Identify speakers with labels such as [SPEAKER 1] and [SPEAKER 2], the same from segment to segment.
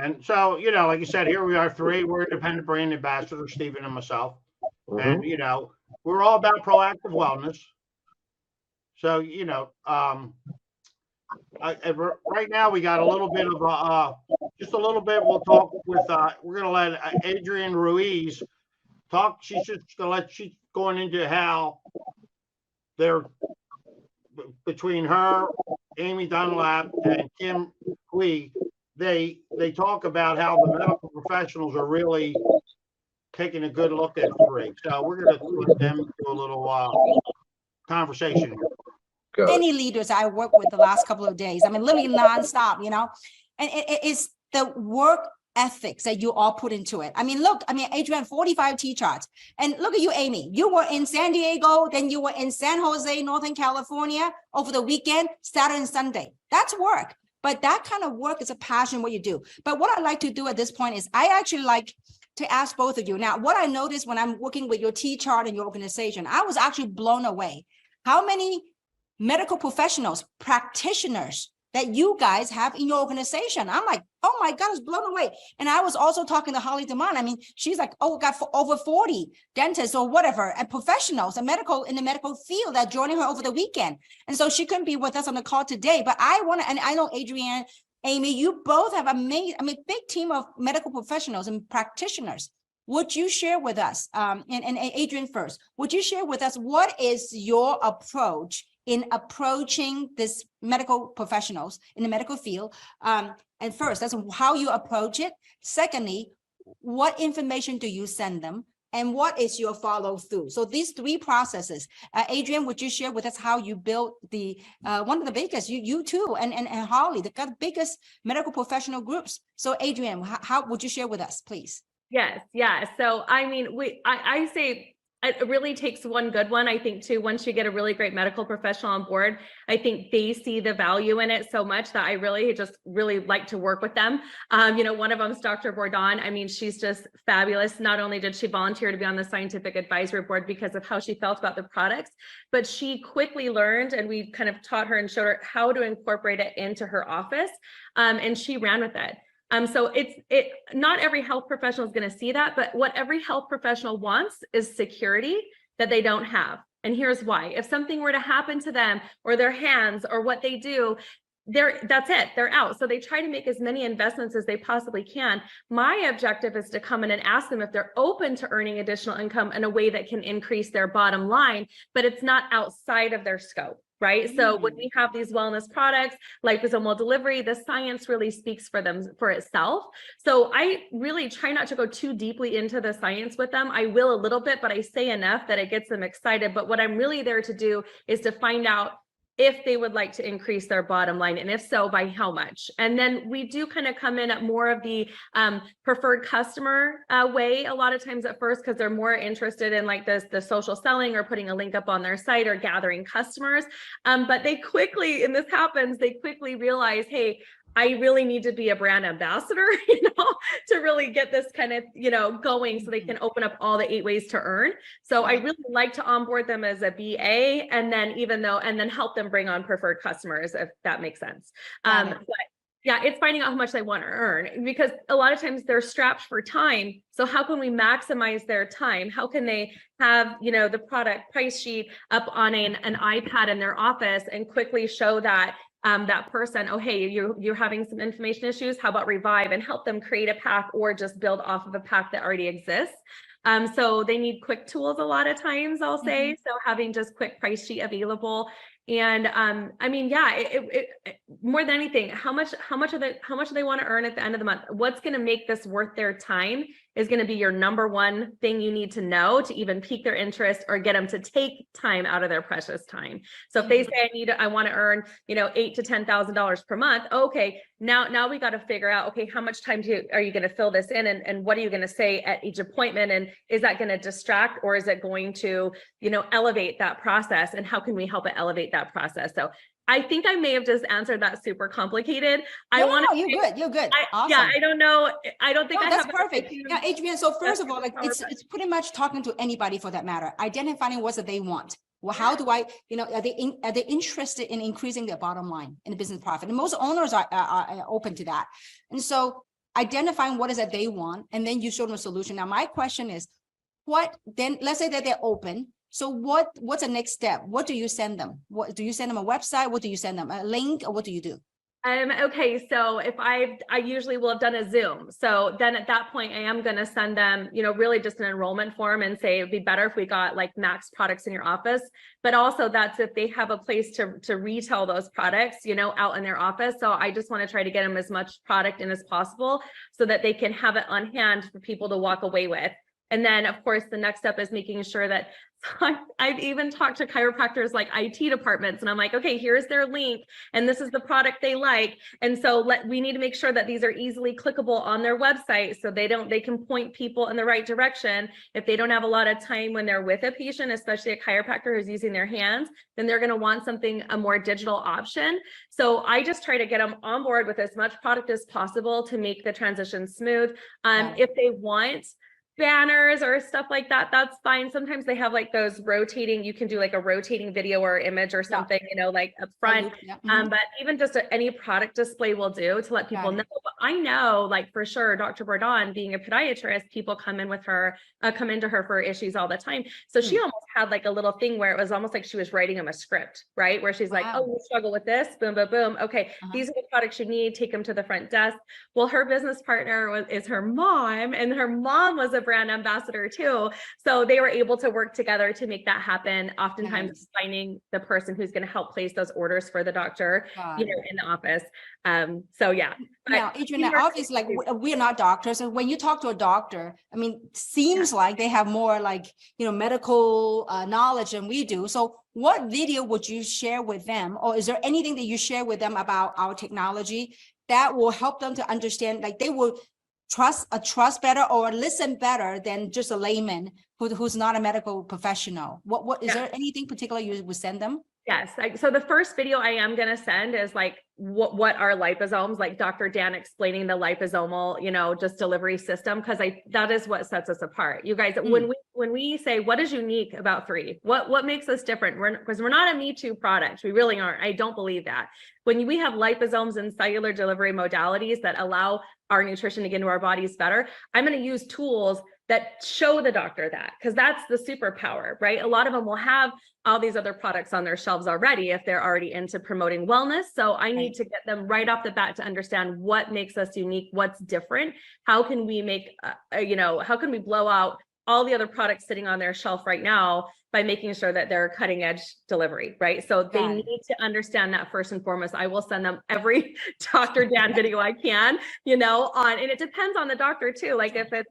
[SPEAKER 1] And so, like you said, here we are, three. We're independent brand ambassadors, Stephen and myself. And, we're all about proactive wellness. So, right now we got a little bit of just a little bit. We'll talk with. We're gonna let Adrienne Ruiz talk. She's going into how they're between her, Amy Dunlap, and Kim Hui. They talk about how the medical professionals are really taking a good look at three. So we're gonna let them do a little conversation here.
[SPEAKER 2] Many leaders I work with the last couple of days, I mean, literally nonstop, and it's the work ethics that you all put into it. I mean, look, Adrienne, 45 T-charts. And look at you, Amy. You were in San Diego, then you were in San Jose, Northern California over the weekend, Saturday and Sunday. That's work. But that kind of work is a passion, what you do. But what I like to do at this point is I actually like to ask both of you. Now, what I noticed when I'm working with your T-chart and your organization, I was actually blown away. How many medical professionals, practitioners that you guys have in your organization? I'm like, oh my God, I was blown away. And I was also talking to Holly DeMond. I mean, she's like, oh, got over 40 dentists or whatever, and professionals and in the medical field that joining her over the weekend. And so she couldn't be with us on the call today, but I want to, and I know Adrienne, Amy, you both have big team of medical professionals and practitioners. Would you share with us, and Adrienne first, would you share with us what is your approach in approaching this medical professionals in the medical field? And first, that's how you approach it. Secondly, what information do you send them? And what is your follow through? So these three processes. Adrienne, would you share with us how you built the one of the biggest, you too, and Holly, the biggest medical professional groups. So Adrienne, how would you share with us, please?
[SPEAKER 3] Yes. Yeah. So, I mean, I say it really takes one good one. I think too, once you get a really great medical professional on board, I think they see the value in it so much that I really like to work with them. One of them is Dr. Bourdon. I mean, she's just fabulous. Not only did she volunteer to be on the scientific advisory board because of how she felt about the products, but she quickly learned, and we kind of taught her and showed her how to incorporate it into her office. And she ran with it. So not every health professional is going to see that, but what every health professional wants is security that they don't have. And here's why. If something were to happen to them or their hands or what they do, that's it, they're out. So they try to make as many investments as they possibly can. My objective is to come in and ask them if they're open to earning additional income in a way that can increase their bottom line, but it's not outside of their scope. Right. So when we have these wellness products, liposomal delivery, the science really speaks for itself. So I really try not to go too deeply into the science with them. I will a little bit, but I say enough that it gets them excited. But what I'm really there to do is to find out if they would like to increase their bottom line, and if so, by how much. And then we do kind of come in at more of the preferred customer way a lot of times at first, because they're more interested in like the social selling or putting a link up on their site or gathering customers. But they quickly realize, hey, I really need to be a brand ambassador, to really get this kind of, going so they can open up all the 8 ways to earn. So I really like to onboard them as a BA and then help them bring on preferred customers, if that makes sense. But yeah, it's finding out how much they want to earn, because a lot of times they're strapped for time. So how can we maximize their time? How can they have, the product price sheet up on an iPad in their office and quickly show that person, oh, hey, you're having some inflammation issues. How about Revive, and help them create a path or just build off of a path that already exists. So they need quick tools a lot of times, I'll say. So having just quick price sheet available. And more than anything, how much do they want to earn at the end of the month? What's going to make this worth their time is going to be your number one thing you need to know to even pique their interest or get them to take time out of their precious time. So if they say I want to earn, $8,000 to $10,000 per month. Okay, now we got to figure out, okay, how much time are you going to fill this in, and what are you going to say at each appointment, and is that going to distract, or is it going to, elevate that process, and how can we help it elevate that process? So I think I may have just answered that super complicated. You're good. Awesome. Yeah, I don't know. I don't think
[SPEAKER 2] that's perfect. Yeah, Adrienne. So first of all, it's pretty much talking to anybody for that matter, identifying what they want. Well, how do I, are they interested in increasing their bottom line in the business profit? And most owners are open to that. And so identifying what is that they want, and then you show them a solution. Now, my question is, what then? Let's say that they're open. So what's the next step? What do you send them? What do you send them, a website? What do you send them, a link, or what do you do?
[SPEAKER 3] Okay. So if I usually will have done a Zoom. So then at that point, I am going to send them, really just an enrollment form and say, it'd be better if we got like max products in your office, but also that's if they have a place to retail those products, out in their office. So I just want to try to get them as much product in as possible so that they can have it on hand for people to walk away with. And then, of course, the next step is making sure that I've even talked to chiropractors like IT departments, and I'm like, okay, here's their link, and this is the product they like. And so we need to make sure that these are easily clickable on their website so they can point people in the right direction. If they don't have a lot of time when they're with a patient, especially a chiropractor who's using their hands, then they're going to want a more digital option. So I just try to get them on board with as much product as possible to make the transition smooth. If they want banners or stuff like that, that's fine. Sometimes they have like those rotating, you can do like a rotating video or image or something, like up front. But even just any product display will do to let people know. But I know, like, for sure, Dr. Bourdon, being a podiatrist, people come into her for issues all the time. So she almost had like a little thing where it was almost like she was writing them a script, right? Where she's like, oh, you struggle with this, boom, boom, boom. Okay, these are the products you need, take them to the front desk. Well, her business partner is her mom, and her mom was a brand ambassador too. So they were able to work together to make that happen. Oftentimes finding the person who's going to help place those orders for the doctor, in the office. So yeah.
[SPEAKER 2] Now, Adrienne, obviously, like, we're not doctors. And when you talk to a doctor, I mean, seems like they have more like, medical knowledge than we do. So what video would you share with them? Or is there anything that you share with them about our technology that will help them to understand, like they will trust better or listen better than just a layman who's not a medical professional? What is there anything particular you would send them?
[SPEAKER 3] Yes. So the first video I am going to send is like, what are liposomes, like Dr. Dan explaining the liposomal, just delivery system. Cause that is what sets us apart. You guys, when we say, what is unique about 3, what makes us different? Because we're not a Me Too product. We really aren't. I don't believe that. When we have liposomes and cellular delivery modalities that allow our nutrition to get into our bodies better, I'm going to use tools that show the doctor that, because that's the superpower, right? A lot of them will have all these other products on their shelves already if they're already into promoting wellness. So I need to get them right off the bat to understand what makes us unique, what's different, how can we make, how can we blow out all the other products sitting on their shelf right now by making sure that they're cutting edge delivery, right? So they need to understand that first and foremost. I will send them every Dr. Dan video I can, and it depends on the doctor too. Like if it's,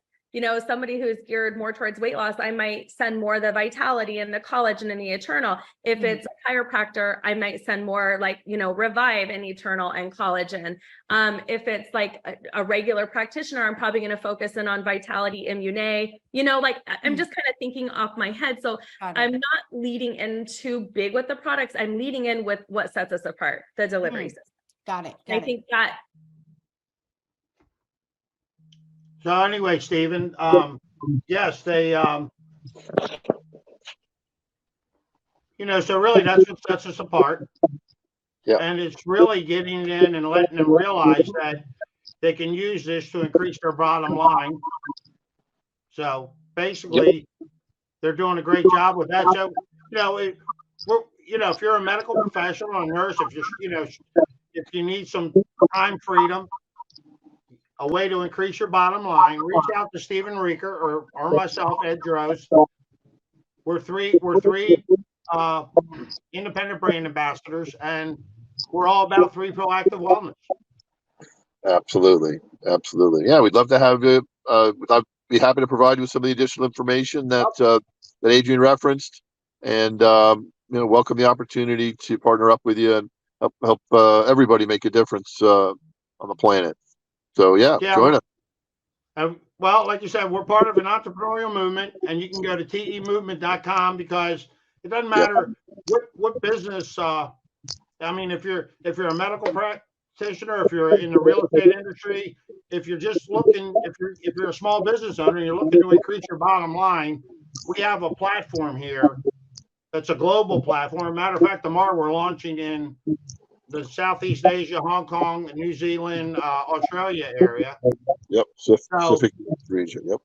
[SPEAKER 3] somebody who's geared more towards weight loss, I might send more of the Vitality and the collagen and the Eternal. If it's a chiropractor, I might send more like, Revive and Eternal and collagen. If it's like a regular practitioner, I'm probably going to focus in on Vitality, Immune, I'm just kind of thinking off my head. So I'm not leading in too big with the products. I'm leading in with what sets us apart, the delivery system.
[SPEAKER 2] Got it.
[SPEAKER 3] I think that.
[SPEAKER 1] So anyway, Stephen, yes, they, so really that's what sets us apart. Yeah. And it's really getting in and letting them realize that they can use this to increase their bottom line. So basically, they're doing a great job with that. So, if you're a medical professional or a nurse, if you need some time freedom, a way to increase your bottom line, reach out to Stephen Rieker or myself, Ed Droz. We're three independent brand ambassadors, and we're all about 3 proactive wellness.
[SPEAKER 4] Absolutely. Yeah, we'd love to have you. I'd be happy to provide you with some of the additional information that that Adrienne referenced, and welcome the opportunity to partner up with you and help everybody make a difference on the planet. So join us.
[SPEAKER 1] Well, like you said, we're part of an entrepreneurial movement, and you can go to temovement.com because it doesn't matter what business. If you're a medical practitioner, if you're in the real estate industry, if you're just looking, if you're a small business owner and you're looking to increase your bottom line, we have a platform here that's a global platform. Matter of fact, tomorrow we're launching in the Southeast Asia, Hong Kong, New Zealand, Australia area.
[SPEAKER 4] Yep. Pacific region. Yep.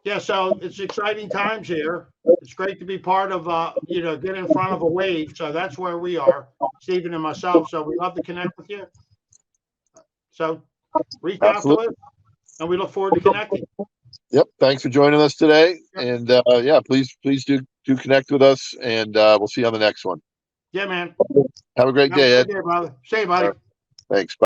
[SPEAKER 1] Yeah, so it's exciting times here. It's great to be part of, get in front of a wave. So that's where we are, Stephen and myself. So we love to connect with you. So reach out to
[SPEAKER 4] Absolutely.
[SPEAKER 1] us, and we look forward to connecting.
[SPEAKER 4] Yep. Thanks for joining us today. And yeah, please do connect with us, and we'll see you on the next one.
[SPEAKER 1] Yeah, man.
[SPEAKER 4] Have a great
[SPEAKER 1] Have a
[SPEAKER 4] day,
[SPEAKER 1] great
[SPEAKER 4] Ed.
[SPEAKER 1] day, brother. See you, buddy.
[SPEAKER 4] Thanks.